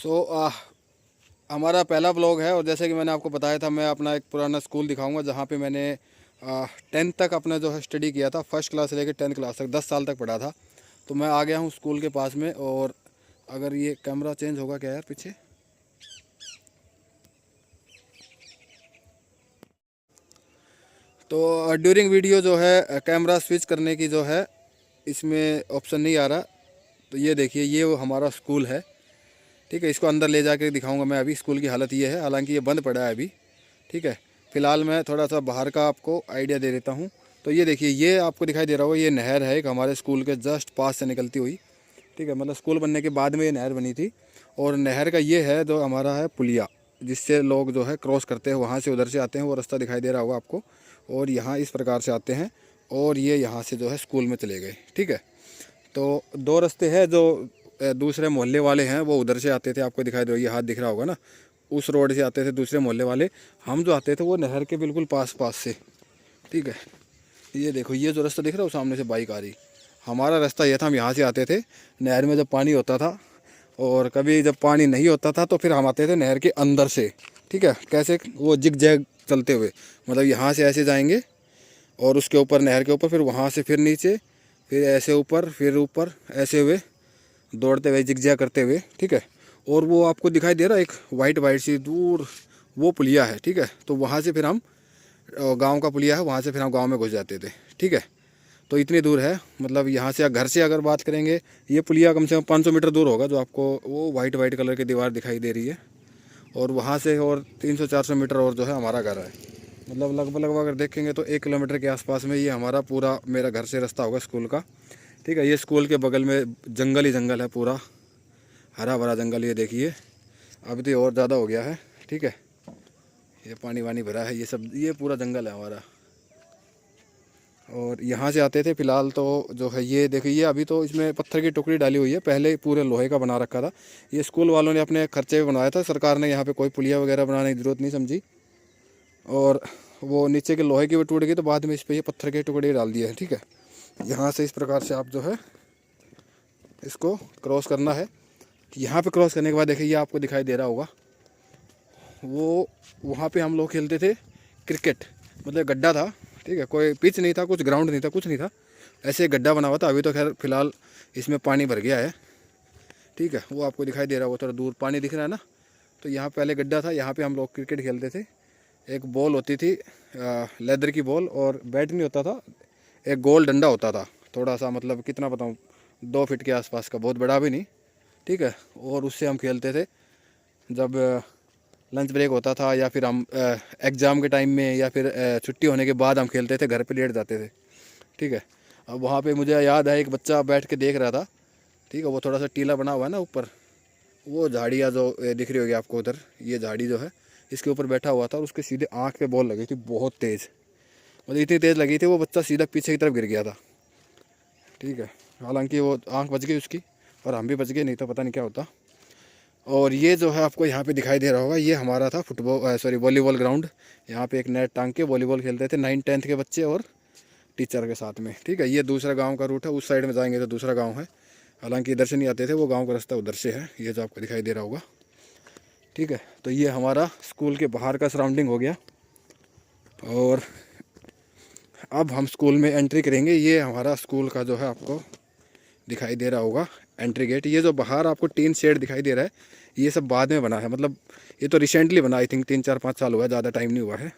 सो हमारा पहला ब्लॉग है और जैसे कि मैंने आपको बताया था, मैं अपना एक पुराना स्कूल दिखाऊंगा जहाँ पे मैंने 10th तक अपना जो है स्टडी किया था। फर्स्ट क्लास से लेकर 10th क्लास तक 10 साल तक पढ़ा था। तो मैं आ गया हूँ स्कूल के पास में। और अगर ये कैमरा चेंज होगा क्या यार पीछे, तो ड्यूरिंग वीडियो जो है कैमरा स्विच करने की जो है इसमें ऑप्शन नहीं आ रहा। तो ये देखिए, ये वो हमारा स्कूल है। ठीक है, इसको अंदर ले जाकर दिखाऊंगा मैं। अभी स्कूल की हालत ये है, हालांकि ये बंद पड़ा है अभी। ठीक है, फ़िलहाल मैं थोड़ा सा बाहर का आपको आइडिया दे देता हूँ। तो ये देखिए, ये आपको दिखाई दे रहा होगा, ये नहर है एक हमारे स्कूल के जस्ट पास से निकलती हुई। ठीक है, मतलब स्कूल बनने के बाद में ये नहर बनी थी। और नहर का ये है जो हमारा है पुलिया, जिससे लोग जो है क्रॉस करते हैं, वहाँ से उधर से आते हैं। वो रास्ता दिखाई दे रहा होगा आपको। और यहाँ इस प्रकार से आते हैं और ये यहाँ से जो है स्कूल में चले गए। ठीक है, तो दो रास्ते हैं। जो दूसरे मोहल्ले वाले हैं वो उधर से आते थे, आपको दिखाई दे, ये हाथ दिख रहा होगा ना, उस रोड से आते थे दूसरे मोहल्ले वाले। हम जो आते थे वो नहर के बिल्कुल पास पास से। ठीक है, ये देखो, ये जो रास्ता दिख रहा है वो सामने से बाइक आ रही। हमारा रास्ता ये था, हम यहाँ से आते थे नहर में जब पानी होता था। और कभी जब पानी नहीं होता था तो फिर हम आते थे नहर के अंदर से। ठीक है, कैसे, वो जिग जैग चलते हुए, मतलब यहाँ से ऐसे जाएंगे और उसके ऊपर नहर के ऊपर, फिर वहाँ से फिर नीचे, फिर ऐसे ऊपर, फिर ऊपर, ऐसे हुए दौड़ते हुए जिगजैग करते हुए। ठीक है, और वो आपको दिखाई दे रहा है एक वाइट वाइट सी दूर, वो पुलिया है। ठीक है, तो वहाँ से फिर हम, गांव का पुलिया है, वहाँ से फिर हम गांव में घुस जाते थे। ठीक है, तो इतनी दूर है, मतलब यहाँ से घर से अगर बात करेंगे, ये पुलिया कम से कम 500 मीटर दूर होगा, जो आपको वो वाइट वाइट कलर की दीवार दिखाई दे रही है। और वहाँ से और 300-400 मीटर और जो है हमारा घर है। मतलब लगभग लगभग अगर देखेंगे तो 1 किलोमीटर के आसपास में ये हमारा पूरा, मेरा घर से रास्ता होगा स्कूल का। ठीक है, ये स्कूल के बगल में जंगल ही जंगल है, पूरा हरा भरा जंगल। ये देखिए, अब तो और ज़्यादा हो गया है। ठीक है, ये पानी वानी भरा है, ये सब, ये पूरा जंगल है हमारा। और यहाँ से आते थे। फ़िलहाल तो जो है ये देखिए, ये अभी तो इसमें पत्थर की टुकड़ी डाली हुई है, पहले पूरे लोहे का बना रखा था। ये स्कूल वालों ने अपने खर्चे पे बनवाया था, सरकार ने यहाँ पे कोई पुलिया वगैरह बनाने की ज़रूरत नहीं समझी। और वो नीचे के लोहे की भी टूट गई, तो बाद में इस पर ये पत्थर की टुकड़ी डाल दिए है। ठीक है, यहाँ से इस प्रकार से आप जो है इसको क्रॉस करना है। यहाँ पे क्रॉस करने के बाद देखिए, ये आपको दिखाई दे रहा होगा, वो वहाँ पे हम लोग खेलते थे क्रिकेट। मतलब गड्ढा था। ठीक है, कोई पिच नहीं था, कुछ ग्राउंड नहीं था, कुछ नहीं था, ऐसे गड्ढा बना हुआ था। अभी तो खैर फ़िलहाल इसमें पानी भर गया है। ठीक है, वो आपको दिखाई दे रहा होगा, थोड़ा दूर पानी दिख रहा है ना। तो यहाँ पहले गड्ढा था, यहाँ पे हम लोग क्रिकेट खेलते थे। एक बॉल होती थी, लेदर की बॉल, और बैट नहीं होता था, एक गोल डंडा होता था, थोड़ा सा, मतलब कितना बताऊँ, 2 फीट के आसपास का, बहुत बड़ा भी नहीं। ठीक है, और उससे हम खेलते थे जब लंच ब्रेक होता था, या फिर हम एग्ज़ाम के टाइम में, या फिर छुट्टी होने के बाद हम खेलते थे, घर पे लेट जाते थे। ठीक है, अब वहाँ पे मुझे याद है एक बच्चा बैठ के देख रहा था। ठीक है, वो थोड़ा सा टीला बना हुआ है ना ऊपर, वो झाड़ियाँ जो दिख रही होगी आपको उधर, ये झाड़ी जो है, इसके ऊपर बैठा हुआ था। और उसके सीधे आँख पे बॉल लगी थी, बहुत तेज़, मतलब इतनी तेज़ लगी थी, वो बच्चा सीधा पीछे की तरफ गिर गया था। ठीक है, हालांकि वो आँख बच गई उसकी, और हम भी बच गए, नहीं तो पता नहीं क्या होता। और ये जो है आपको यहाँ पे दिखाई दे रहा होगा, ये हमारा था फुटबॉल, सॉरी, वॉलीबॉल ग्राउंड। यहाँ पे एक नेट टांग के वॉलीबॉल खेलते थे 9th-10th के बच्चे और टीचर के साथ में। ठीक है, ये दूसरा गांव का रूट है, उस साइड में जाएंगे तो दूसरा गांव है, हालांकि इधर से नहीं आते थे, वो गांव का रास्ता उधर से है, ये जो आपको दिखाई दे रहा होगा। ठीक है, तो ये हमारा स्कूल के बाहर का सराउंडिंग हो गया। और अब हम स्कूल में एंट्री करेंगे। ये हमारा स्कूल का जो है आपको दिखाई दे रहा होगा एंट्री गेट। ये जो बाहर आपको टीन शेड दिखाई दे रहा है, ये सब बाद में बना है, मतलब ये तो रिसेंटली बना, आई थिंक 3-4-5 साल हुआ है, ज़्यादा टाइम नहीं हुआ है।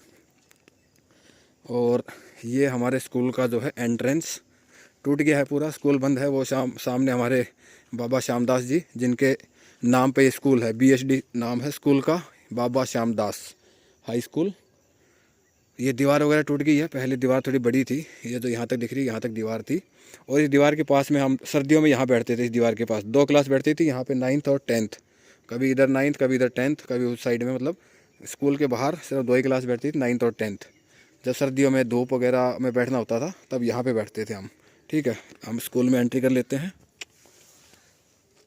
और ये हमारे स्कूल का जो है एंट्रेंस टूट गया है, पूरा स्कूल बंद है। वो सामने हमारे बाबा श्यामदास जी, जिनके नाम पे ये स्कूल है, BSD नाम है स्कूल का, बाबा श्यामदास हाई स्कूल। ये दीवार वगैरह टूट गई है, पहले दीवार थोड़ी बड़ी थी, ये जो यहाँ तक दिख रही है, यहाँ तक दीवार थी। और इस दीवार के पास में हम सर्दियों में यहाँ बैठते थे, इस दीवार के पास 2 क्लास बैठती थी यहाँ पे, 9th और 10th, कभी इधर 9th, कभी इधर 10th, कभी उस साइड में, मतलब स्कूल के बाहर सिर्फ 2 ही क्लास बैठती थी, 9th और 10th। जब सर्दियों में धूप वगैरह में बैठना होता था तब यहाँ पे बैठते थे हम। ठीक है, हम स्कूल में एंट्री कर लेते हैं।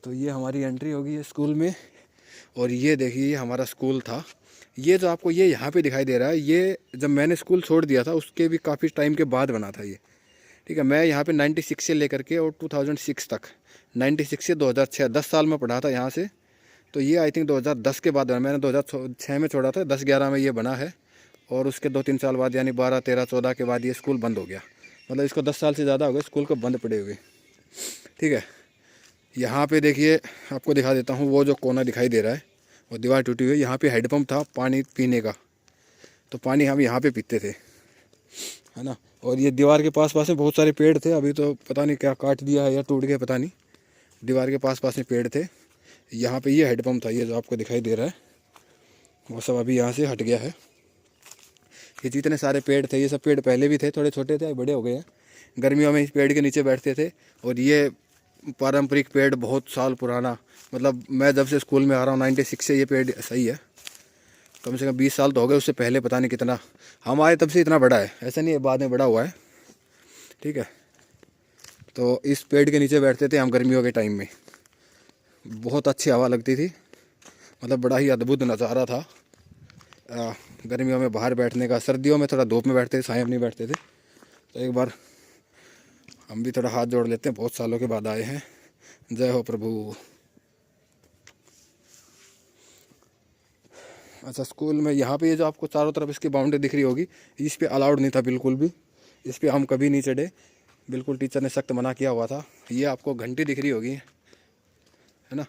तो ये हमारी एंट्री होगी है स्कूल में। और ये देखिए, ये हमारा स्कूल था। ये जो आपको ये यहाँ पे दिखाई दे रहा है, ये जब मैंने स्कूल छोड़ दिया था उसके भी काफ़ी टाइम के बाद बना था ये। ठीक है, मैं यहाँ पे 96 से लेकर के और 2006 तक, 96 से 2006, 10 साल में पढ़ा था यहाँ से, तो ये आई थिंक 2010 के बाद बना, मैंने 2006 में छोड़ा था, 10-11 में ये बना है। और उसके 2-3 साल बाद यानी 12, 13, 14 के बाद ये स्कूल बंद हो गया। मतलब इसको 10 साल से ज़्यादा हो गए स्कूल को बंद पड़े हुए। ठीक है, यहाँ पे देखिए आपको दिखा देता हूँ, वो जो कोना दिखाई दे रहा है वो दीवार टूटी हुई है। यहाँ पे हैंडपम्प था पानी पीने का, तो पानी हम यहाँ पे पीते थे, है ना। और ये दीवार के पास पास में बहुत सारे पेड़ थे, अभी तो पता नहीं क्या काट दिया है या टूट गए पता नहीं। दीवार के पास पास में पेड़ थे। यहाँ पे ये हैंडपम्प था, ये जो आपको दिखाई दे रहा है वो सब अभी यहाँ से हट गया है। ये जितने सारे पेड़ थे ये सब पेड़ पहले भी थे, थोड़े छोटे थे, बड़े हो गए हैं। गर्मियों में इस पेड़ के नीचे बैठते थे। और ये पारंपरिक पेड़ बहुत साल पुराना, मतलब मैं जब से स्कूल में आ रहा हूँ 96 से ये पेड़ सही है, कम से कम 20 साल तो हो गए। उससे पहले पता नहीं कितना, हम आए तब से इतना बड़ा है, ऐसा नहीं है बाद में बड़ा हुआ है। ठीक है, तो इस पेड़ के नीचे बैठते थे हम गर्मियों के टाइम में, बहुत अच्छी हवा लगती थी। मतलब बड़ा ही अद्भुत नज़ारा था गर्मियों में बाहर बैठने का। सर्दियों में थोड़ा धूप में बैठते थे, छाया में नहीं बैठते थे। तो एक बार हम भी थोड़ा हाथ जोड़ लेते हैं, बहुत सालों के बाद आए हैं। जय हो प्रभु। अच्छा, स्कूल में यहाँ पे ये जो आपको चारों तरफ इसकी बाउंड्री दिख रही होगी, इस पे अलाउड नहीं था बिल्कुल भी, इस पे हम कभी नहीं चढ़े, बिल्कुल टीचर ने सख्त मना किया हुआ था। ये आपको घंटी दिख रही होगी, है ना,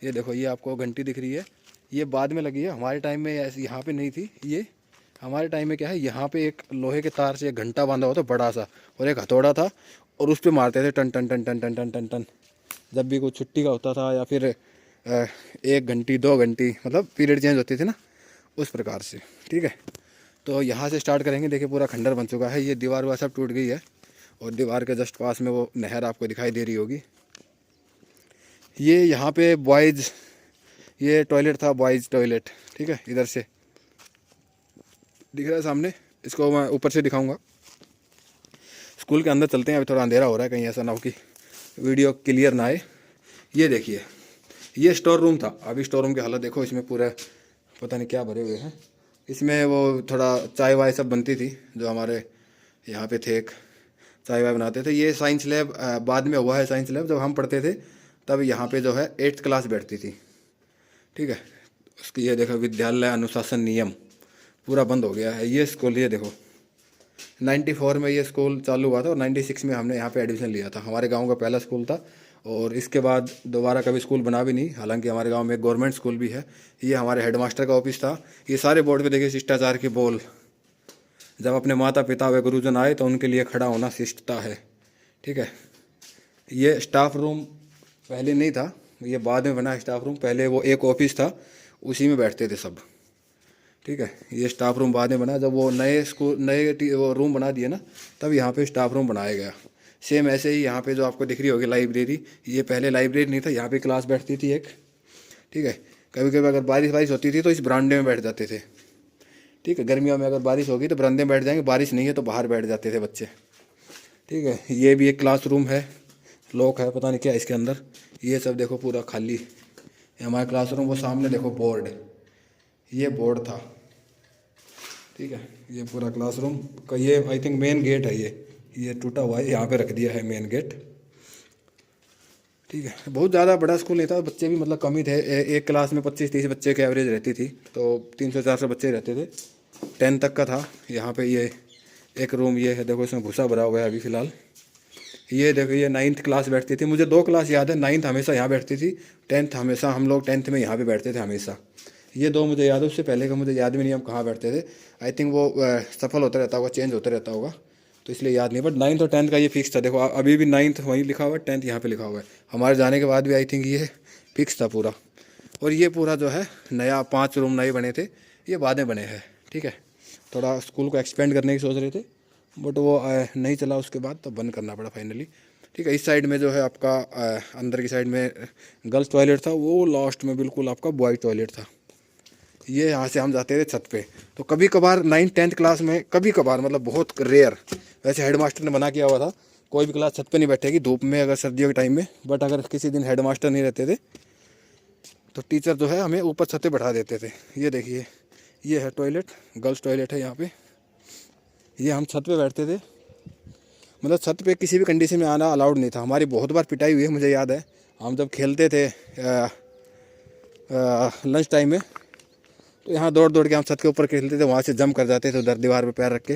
ये देखो ये आपको घंटी दिख रही है, ये बाद में लगी है, हमारे टाइम में ऐसे यहाँ पे नहीं थी। ये हमारे टाइम में क्या है, यहाँ पे एक लोहे के तार से एक घंटा बांधा हुआ था बड़ा सा, और एक हथौड़ा था, और उस पर मारते थे टन टन टन टन टन टन टन टन, जब भी कुछ छुट्टी का होता था या फिर 1 घंटी 2 घंटी, मतलब पीरियड चेंज होती थी ना, उस प्रकार से। ठीक है, तो यहाँ से स्टार्ट करेंगे। देखिए पूरा खंडर बन चुका है, ये दीवार वह सब टूट गई है, और दीवार के जस्ट पास में वो नहर आपको दिखाई दे रही होगी। ये यहाँ पे बॉयज़, ये टॉयलेट था, बॉयज़ टॉयलेट। ठीक है, इधर से दिख रहा है सामने, इसको मैं ऊपर से दिखाऊंगा। स्कूल के अंदर चलते हैं, अभी थोड़ा अंधेरा हो रहा है, कहीं ऐसा ना हो कि वीडियो क्लियर ना आए। ये देखिए ये स्टोर रूम था, अभी स्टोर रूम की हालत देखो, इसमें पूरा पता नहीं क्या भरे हुए हैं। इसमें वो थोड़ा चाय वाय सब बनती थी, जो हमारे यहाँ पे थे, एक चाय वाय बनाते थे। ये साइंस लैब बाद में हुआ है, साइंस लैब जब हम पढ़ते थे तब यहाँ पे जो है 8th क्लास बैठती थी। ठीक है, उसकी ये देखो विद्यालय अनुशासन नियम पूरा बंद हो गया है। ये स्कूल ये देखो 94 में ये स्कूल चालू हुआ था, और 96 में हमने यहाँ पे एडमिशन लिया था। हमारे गांव का पहला स्कूल था, और इसके बाद दोबारा कभी स्कूल बना भी नहीं। हालांकि हमारे गांव में एक गवर्नमेंट स्कूल भी है। ये हमारे हेडमास्टर का ऑफिस था। ये सारे बोर्ड पे देखिए शिष्टाचार की बोल, जब अपने माता पिता व गुरुजन आए तो उनके लिए खड़ा होना शिष्टता है। ठीक है, ये स्टाफ रूम पहले नहीं था, ये बाद में बना स्टाफ रूम, पहले वो एक ऑफिस था, उसी में बैठते थे सब। ठीक है, ये स्टाफ रूम बाद में बना, जब वो नए स्कूल वो रूम बना दिए ना, तब यहाँ पे स्टाफ रूम बनाया गया। सेम ऐसे ही यहाँ पे जो आपको दिख रही होगी लाइब्रेरी, ये पहले लाइब्रेरी नहीं था, यहाँ पे क्लास बैठती थी एक। ठीक है, कभी कभी अगर बारिश होती थी तो इस बरामदे में बैठ जाते थे। ठीक है, गर्मियों में अगर बारिश होगी तो बरामदे में बैठ जाएंगे, बारिश नहीं है तो बाहर बैठ जाते थे बच्चे। ठीक है, ये भी एक क्लास रूम है, लॉक है, पता नहीं क्या इसके अंदर। ये सब देखो पूरा खाली, ये हमारा क्लासरूम। वो सामने देखो बोर्ड, ये बोर्ड था। ठीक है, ये पूरा क्लासरूम का ये आई थिंक मेन गेट है, ये टूटा हुआ है, यहाँ पे रख दिया है मेन गेट। ठीक है, बहुत ज़्यादा बड़ा स्कूल नहीं था, बच्चे भी मतलब कम ही थे। एक क्लास में 25-30 बच्चे की एवरेज रहती थी, तो 300-400 बच्चे रहते थे। 10 तक का था। यहाँ पे ये एक रूम ये है, देखो इसमें भूसा भरा हुआ है अभी फ़िलहाल। ये देखो ये 9th क्लास बैठती थी, मुझे 2 क्लास याद है। 9th हमेशा यहाँ बैठती थी, 10th हमेशा हम लोग 10th में यहाँ पे बैठते थे हमेशा। ये 2 मुझे याद है, उससे पहले का मुझे याद भी नहीं हम कहाँ बैठते थे। आई थिंक वो सफल होता रहता होगा, चेंज होता रहता होगा, तो इसलिए याद नहीं। बट 9th और 10th का ये फिक्स था। देखो अभी भी 9th वहीं लिखा हुआ है, 10th यहाँ पर लिखा हुआ है। हमारे जाने के बाद भी आई थिंक ये फिक्स था पूरा। और ये पूरा जो है नया 5 रूम नए बने थे, ये बाद में बने हैं। ठीक है, थोड़ा स्कूल को एक्सपेंड करने की सोच रहे थे, बट वो नहीं चला उसके बाद, तो बंद करना पड़ा फाइनली। ठीक है, इस साइड में जो है आपका अंदर की साइड में गर्ल्स टॉयलेट था, वो लास्ट में बिल्कुल आपका बॉयज़ टॉयलेट था। ये यहाँ से हम जाते थे छत पे, तो कभी कभार 9th-10th क्लास में कभी कभार, मतलब बहुत रेयर, वैसे हेडमास्टर ने मना किया हुआ था कोई भी क्लास छत पे नहीं बैठेगी धूप में, अगर सर्दियों के टाइम में। बट अगर किसी दिन हेडमास्टर नहीं रहते थे तो टीचर जो है हमें ऊपर छत पे बैठा देते थे। ये देखिए ये है टॉयलेट, गर्ल्स टॉयलेट है यहाँ पे। ये हम छत पे बैठते थे, मतलब छत पे किसी भी कंडीशन में आना अलाउड नहीं था। हमारी बहुत बार पिटाई हुई है, मुझे याद है। हम जब खेलते थे लंच टाइम में। तो यहाँ दौड़ दौड़ के हम छत के ऊपर खेलते थे, वहाँ से जंप कर जाते थे उधर दीवार पे पैर रख के।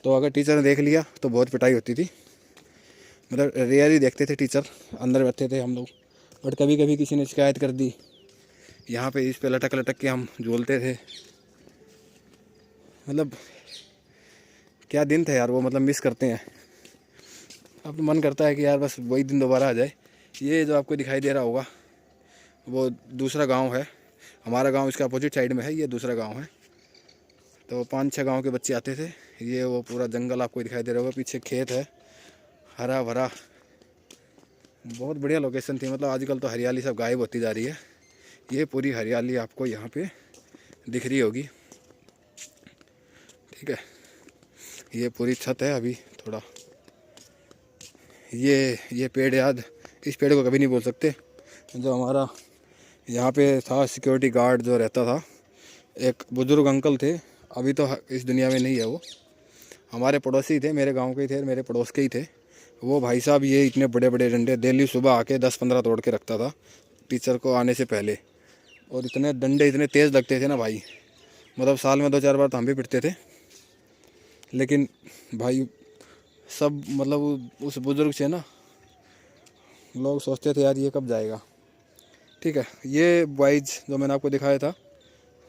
तो अगर टीचर ने देख लिया तो बहुत पिटाई होती थी। मतलब रेयर ही देखते थे टीचर, अंदर बैठे थे हम लोग। बट कभी कभी किसी ने शिकायत कर दी, यहाँ पे इस पे लटक लटक के हम झूलते थे। मतलब क्या दिन थे यार वो, मतलब मिस करते हैं। अब मन करता है कि यार बस वही दिन दोबारा आ जाए। ये जो आपको दिखाई दे रहा होगा वो दूसरा गांव है, हमारा गांव इसके अपोजिट साइड में है, ये दूसरा गांव है। तो 5-6 गांव के बच्चे आते थे। ये वो पूरा जंगल आपको दिखाई दे रहा होगा, पीछे खेत है हरा भरा, बहुत बढ़िया लोकेशन थी। मतलब आजकल तो हरियाली सब गायब होती जा रही है। ये पूरी हरियाली आपको यहाँ पे दिख रही होगी, ठीक है। ये पूरी छत है अभी थोड़ा। ये पेड़ याद, इस पेड़ को कभी नहीं बोल सकते। जो हमारा यहाँ पे था सिक्योरिटी गार्ड जो रहता था, एक बुजुर्ग अंकल थे, अभी तो इस दुनिया में नहीं है वो। हमारे पड़ोसी थे, मेरे गांव के ही थे, मेरे पड़ोस के ही थे वो भाई साहब। ये इतने बड़े बड़े डंडे डेली सुबह आके 10-15 तोड़ के रखता था टीचर को आने से पहले। और इतने डंडे इतने तेज़ लगते थे ना भाई, मतलब साल में 2-4 बार तो हम भी पिटते थे। लेकिन भाई सब मतलब उस बुज़ुर्ग से ना लोग सोचते थे यार ये कब जाएगा। ठीक है, ये बॉयज़ जो मैंने आपको दिखाया था,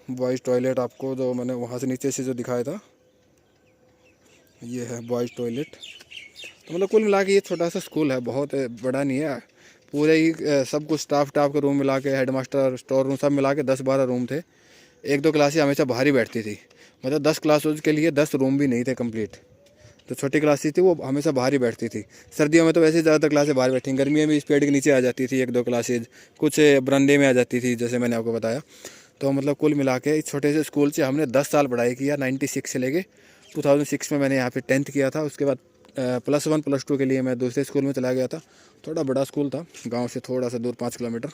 बॉयज़ टॉयलेट आपको जो मैंने वहाँ से नीचे से जो दिखाया था, ये है बॉयज़ टॉयलेट। तो मतलब कुल मिला के ये छोटा सा स्कूल है, बहुत बड़ा नहीं है। पूरे ही सब कुछ स्टाफ के रूम मिला के, हेडमास्टर, स्टोर रूम सब मिला के 10-12 रूम थे। 1-2 क्लासें हमेशा बाहर ही बैठती थी। मतलब 10 क्लासेज के लिए 10 रूम भी नहीं थे कंप्लीट। तो छोटी क्लासेस थी वो हमेशा बाहर ही बैठती थी। सर्दियों में तो वैसे ही ज़्यादातर क्लासें बाहर बैठी, गर्मियों में इस पेड़ के नीचे आ जाती थी 1-2 क्लासेज, कुछ बरामदे में आ जाती थी जैसे मैंने आपको बताया। तो मतलब कुल मिला के इस छोटे से स्कूल से हमने 10 साल पढ़ाई किया। 96 से लेके 2006 में मैंने यहाँ पे 10th किया था। उसके बाद +1 +2 के लिए मैं दूसरे स्कूल में चला गया था। थोड़ा बड़ा स्कूल था, गांव से थोड़ा सा दूर 5 किलोमीटर।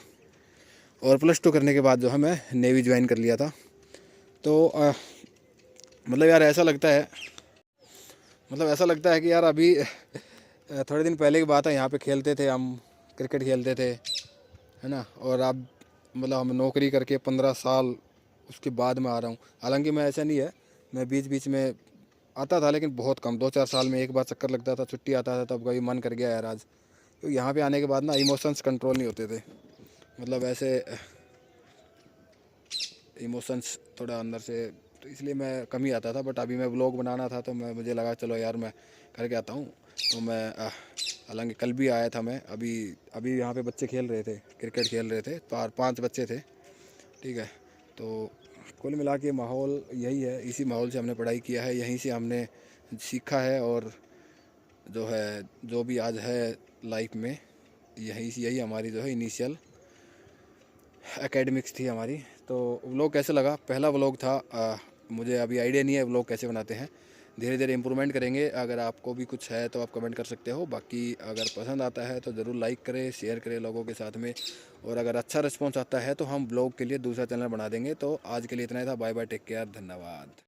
और +2 करने के बाद जो है मैं नेवी ज्वाइन कर लिया था। तो मतलब यार ऐसा लगता है कि यार अभी थोड़े दिन पहले की बात है, यहाँ पे खेलते थे हम, क्रिकेट खेलते थे, है ना। और अब मतलब हम नौकरी करके 15 साल उसके बाद में आ रहा हूँ। हालांकि मैं ऐसा नहीं है, मैं बीच बीच में आता था लेकिन बहुत कम, 2-4 साल में एक बार चक्कर लगता था, छुट्टी आता था तब कभी मन कर गया यार आज। तो यहाँ पे आने के बाद ना इमोशंस कंट्रोल नहीं होते थे। मतलब ऐसे इमोशंस थोड़ा अंदर से, तो इसलिए मैं कम ही आता था। बट अभी मैं व्लॉग बनाना था तो मुझे लगा चलो यार मैं करके आता हूँ। तो मैं हालांकि कल भी आया था मैं। अभी यहाँ पे बच्चे खेल रहे थे, क्रिकेट खेल रहे थे, 5 बच्चे थे, ठीक है। तो कुल मिला के माहौल यही है, इसी माहौल से हमने पढ़ाई किया है, यहीं से हमने सीखा है। और जो है जो भी आज है लाइफ में, यही हमारी जो है इनिशियल एकेडमिक्स थी हमारी। तो व्लॉग कैसे लगा, पहला व्लॉग था, मुझे अभी आइडिया नहीं है व्लॉग कैसे बनाते हैं। धीरे धीरे इम्प्रूवमेंट करेंगे। अगर आपको भी कुछ है तो आप कमेंट कर सकते हो। बाकी अगर पसंद आता है तो ज़रूर लाइक करें, शेयर करें लोगों के साथ में। और अगर अच्छा रिस्पॉन्स आता है तो हम ब्लॉग के लिए दूसरा चैनल बना देंगे। तो आज के लिए इतना ही था। बाय बाय, टेक केयर, धन्यवाद।